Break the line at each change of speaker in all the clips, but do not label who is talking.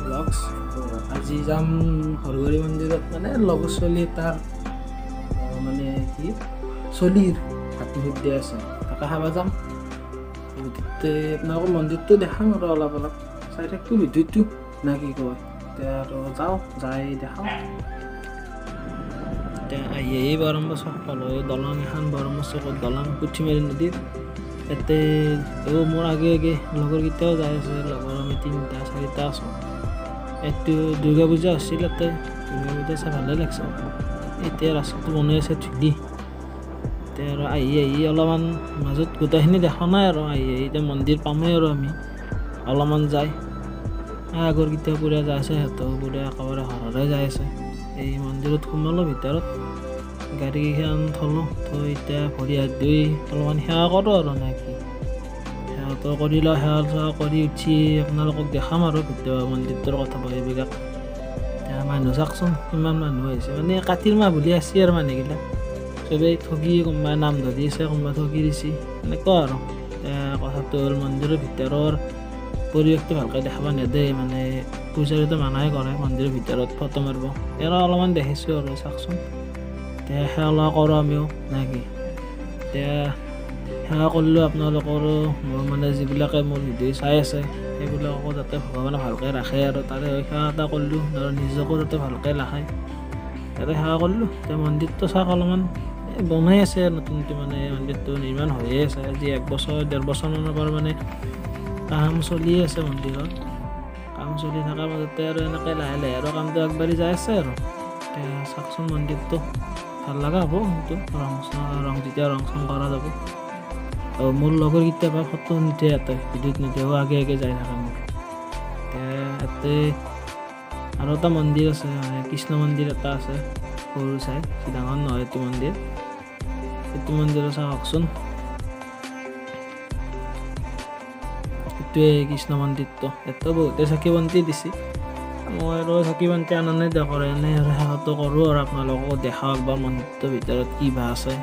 Blogs. আজি যাম হৰগুৰি মন্দিৰত, মানে লগৰ ছোৱালী তাৰ মানে কি চলিৰ হাতী শুদ্ধি আছে, তাকে খাব যাম। আপোনালোকৰ মন্দিৰটো দেখাম আৰু অলপ চাই থাকোঁ ভিডিঅ'টো না কি কয়। এতিয়া আৰু যাওঁ, যাই দেখাওঁ। এতিয়া আহি বৰম্ব চক পালোঁ। দলং এখন বৰম্ব চকত দলং পুঠিমাৰী নদীত। ইয়াতে মোৰ আগে লগৰকেইটাও যাই আছে, লগৰ আমি 3-4টা আছোঁ। এইটো দুৰ্গা পূজা হৈছিল, ইয়াতে দুৰ্গা পূজা চাই ভালেই লাগিছে। এতিয়া ৰাস্তাটো বনাই আছে ধূলি। এতিয়া আৰু আহি অলপমান মাজত গোটেইখিনি দেখা নাই আৰু এতিয়া মন্দিৰ পামেই আৰু আমি অলপমান যাই আগৰকেইটা পুৰা যাই আছে, সিহঁতেও পুৰা একেবাৰে হৰহৰাই যাই আছে। এই মন্দিৰত সোমালোঁ ভিতৰত, গাড়ীকেইখন থলোঁ, থৈ এতিয়া ভৰি হাত ধুই অলপমান সেৱা কৰোঁ আৰু নেকি সেৱাটো কৰি লওঁ। সেৱা কৰি উঠি আপোনালোকক দেখাম আৰু ভিতৰৰ মন্দিৰটোৰ কথা এইবিলাক। এতিয়া মানুহ চাওকচোন কিমান মানুহ আহিছে, মানে কাতিৰ মাহ বুলি আছে আৰু মানুহগিলা চবেই ঠগি, কোনোবাই নাম ধৰি আছে, কোনোবাই ঠগি দিছে, এনেকুৱা আৰু। কথাটো হ'ল মন্দিৰৰ ভিতৰৰ পৰিৱেশটো ভালকৈ দেখাব নেদে, মানে পূজাৰীটো মানাই কৰে মন্দিৰৰ ভিতৰত ফটো মাৰিব। এৰা অলপমান দেখিছোঁ আৰু চাওকচোন। এতিয়া সেৱা কৰোঁ আমিও নেকি। এতিয়া সেৱা কৰিলোঁ আপোনালোকৰো, মোৰ মানে যিবিলাকে মোৰ ভিডিঅ' চাই আছে সেইবিলাককো যাতে ভগৱানে ভালকৈ ৰাখে আৰু তাৰে সেৱা এটা কৰিলোঁ, আৰু নিজকো যাতে ভালকৈ ৰাখে তাতে সেৱা কৰিলোঁ। এতিয়া মন্দিৰটো চাওক, অলপমান বনাই আছে নতুনকৈ, মানে মন্দিৰটো নিৰ্মাণ হৈয়ে আছে। আজি 1-1.5 বছৰমানৰ পৰা মানে কাম চলি আছে মন্দিৰত। কাম চলি থকাৰ মাজতে আৰু এনেকৈ লাহে আৰু কামটো আগবাঢ়ি যাই আছে আৰু। এতিয়া চাওকচোন মন্দিৰটো ভাল লগা হ'ব, কিন্তু যেতিয়া ৰং চং কৰা যাব। মোৰ লগৰ কেতিয়াবা ফটো নুঠে, ইয়াতে ভিডিঅ'ত নুঠে, আগে যাই থাকে মোৰ। এতিয়া ইয়াতে আৰু এটা মন্দিৰ আছে, মানে কৃষ্ণ মন্দিৰ এটা আছে সৰু চাই, ডাঙৰ নহয় এইটো মন্দিৰ। এইটো মন্দিৰো চাওকচোন, এইটোৱে কৃষ্ণ মন্দিৰটো। ইয়াতো বহুতে চাকি বন্তি দিছে, মই আৰু চাকি বন্তি আনা নাই দেখোঁ, এনেই আৰু সেৱাটো কৰোঁ আৰু আপোনালোকক দেখাওঁ একবাৰ মন্দিৰটোৰ ভিতৰত কি বা আছে।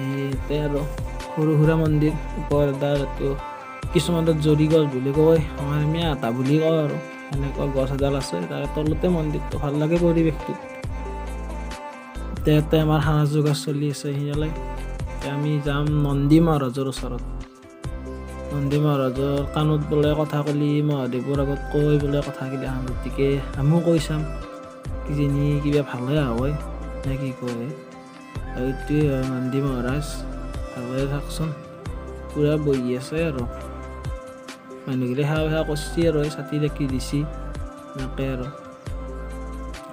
ইয়াতে আৰু সৰু সুৰা মন্দিৰ, ওপৰত এইটো কিছুমানত জৰি গছ বুলি কয়, আমাৰ আমি আটা বুলি কওঁ আৰু। এনেকুৱা গছ এডাল আছে, তাৰে তলতে মন্দিৰটো, ভাল লাগে পৰিৱেশটো। ইয়াতে আমাৰ সাজ যোগাৰ চলি আছে সিফালে। আমি যাম নন্দী মহাৰাজৰ ওচৰত। নন্দী মহাৰাজৰ কাণত বোলে কথা ক'লি মহাদেৱৰ আগত কৈ বোলে কথাগিলা, গতিকে আমিও কৈ চাম, কিজানি কিবা ভালে হয় নে কি কয়। আৰু এইটোৱে হয় নন্দী মহাৰাজ, ভালে থাকচোন, পূৰা বহি আছে আৰু মানুহগিলা সেৱা কৰিছে আৰু ছাতি ৰাখি দিছে এনেকৈ আৰু।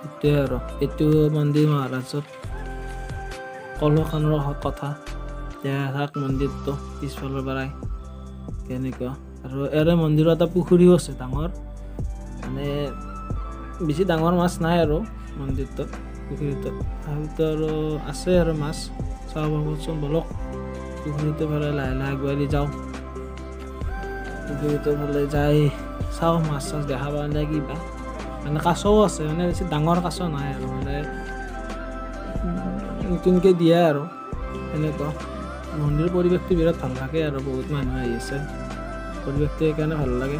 এইটোৱে আৰু এইটো মন্দিৰ মহাৰাজৰ কলহখনৰ কথা। এতিয়া থাক মন্দিৰটো পিছফালৰ পৰাই তেনেকুৱা। আৰু ইয়াৰে মন্দিৰত এটা পুখুৰীও আছে ডাঙৰ, মানে বেছি ডাঙৰ মাছ নাই আৰু মন্দিৰটোত, পুখুৰীটোত আৰু আছে আৰু মাছ। চাব পাবচোন, বলক পুখুৰীটোৰ ফালে লাহে আগবাঢ়ি যাওঁ। পুখুৰীটোৰ ফালে যাই চাওঁ মাছ দেখা পোৱা নাই কিবা, মানে কাছও আছে, মানে বেছি ডাঙৰ কাছ নাই আৰু, মানে নতুনকৈ দিয়া আৰু এনেকুৱা। মন্দিৰৰ পৰিৱেশটো বিৰাট ভাল লাগে আৰু বহুত মানুহ আহি আছে, পৰিৱেশটো সেইকাৰণে ভাল লাগে।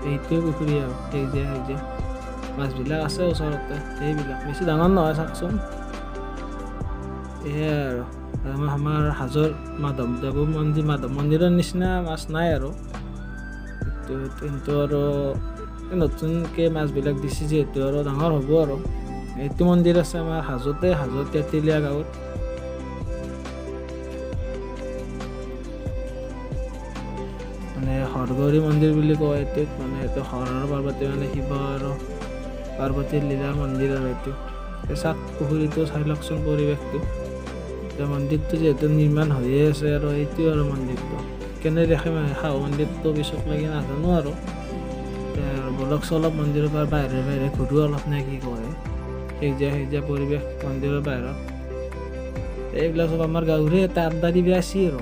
এইটোৱে পুখুৰী আৰু সেউজীয়া মাছবিলাক আছে ওচৰতে, সেইবিলাক বেছি ডাঙৰ নহয় চাওকচোন। এয়াই আৰু আমাৰ হাজোৰ মাধৱ মন্দিৰৰ নিচিনা মাছ নাই আৰু। কিন্তু আৰু নতুনকৈ মাছবিলাক দিছে যিহেতু আৰু ডাঙৰ হ'ব আৰু। এইটো মন্দিৰ আছে আমাৰ হাজোত তেতেলীয়া গাঁৱত। মানে হৰগৌৰী মন্দিৰ বুলি কয় এইটোত, মানে এইটো হৰ পাৰ্বতী, মানে শিৱ আৰু পাৰ্বতীৰ লীলা মন্দিৰ আৰু এইটো। চাওক পুখুৰীটো চাই লওকচোন পৰিৱেশটো। এতিয়া মন্দিৰটো যিহেতু নিৰ্মাণ হৈয়ে আছে আৰু এইটোৱে আৰু মন্দিৰটো কেনে দেখে শাহু মন্দিৰটো পিছত লাগি নাজানো আৰু। বলক চলপ মন্দিৰৰ পৰা বাহিৰে ঘূৰোঁ অলপ নে কি কয়। সেউজীয়া পৰিৱেশ মন্দিৰৰ বাহিৰত, এইবিলাক চব আমাৰ গাঁৱৰে এটা আড্ডা দিবি আছে আৰু।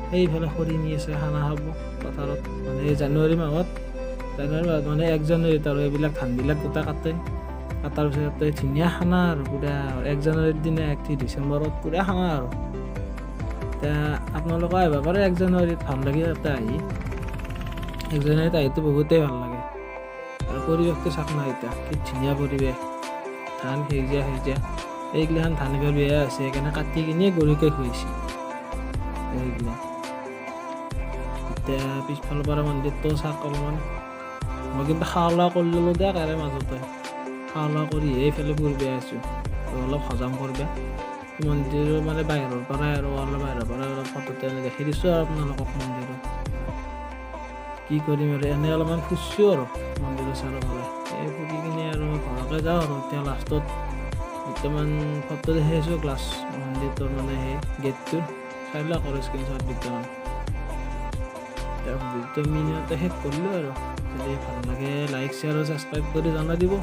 সেইফালে খৰি নি আছে, খানা খাব পথাৰত, মানে জানুৱাৰী মাহত মানে 1 জানুৱাৰীত আৰু এইবিলাক ধানবিলাক গোটা কাটে, কাটাৰ পিছত ধুনীয়া খানা আৰু পূৰা 1 জানুৱাৰীৰ দিনা 31 ডিচেম্বৰত পূৰা খানা আৰু। এতিয়া আপোনালোকে আহিব পাৰে 1 জানুৱাৰীত, ভাল লাগে তাতে আহি। একজনে তাইতো বহুতেই ভাল লাগে আৰু পৰিৱেশটো চাক না এতিয়া কি ধুনীয়া পৰিৱেশ ধান সেউজীয়া এইগিলাখান ধান এবাৰ বেয়া আছে সেইকাৰণে কাটি কিনে গৰুকে খুৱাইছে এইগিলা এতিয়া পিছফালৰ পৰা মন্দিৰটো চাক অলপমান মই কিন্তু খাৱা লোৱা কৰি ল'লোঁ দিয়া তাৰে মাজতে খাৱা লোৱা কৰি এইফালে ফুৰিব আছোঁ অলপ হজম কৰিব মন্দিৰৰ মানে বাহিৰৰ পৰাই আৰু অলপ বাহিৰৰ পৰাই অলপ ফটোতে এনে দেখি দিছোঁ আৰু আপোনালোকক মন্দিৰত কি কৰিম আৰু এনে অলপমান ফুৰিছোঁ আৰু মন্দিৰৰ চাৰিওফালে এই ফুৰি কিনে আৰু ঘৰকে যাওঁ আৰু এতিয়া লাষ্টত বৰ্তমান ফটো দেখি আছোঁ গ্লাছ মন্দিৰটোৰ মানে সেই গেটটোৰ চাই লওক আৰু স্ক্ৰীনশ্বট বৰ্তমান ভিডিঅ'টো মিনিটতে শেষ কৰিলোঁ আৰু যদি ভাল লাগে লাইক শ্বেয়াৰ আৰু ছাবস্ক্ৰাইব কৰি জনাই দিব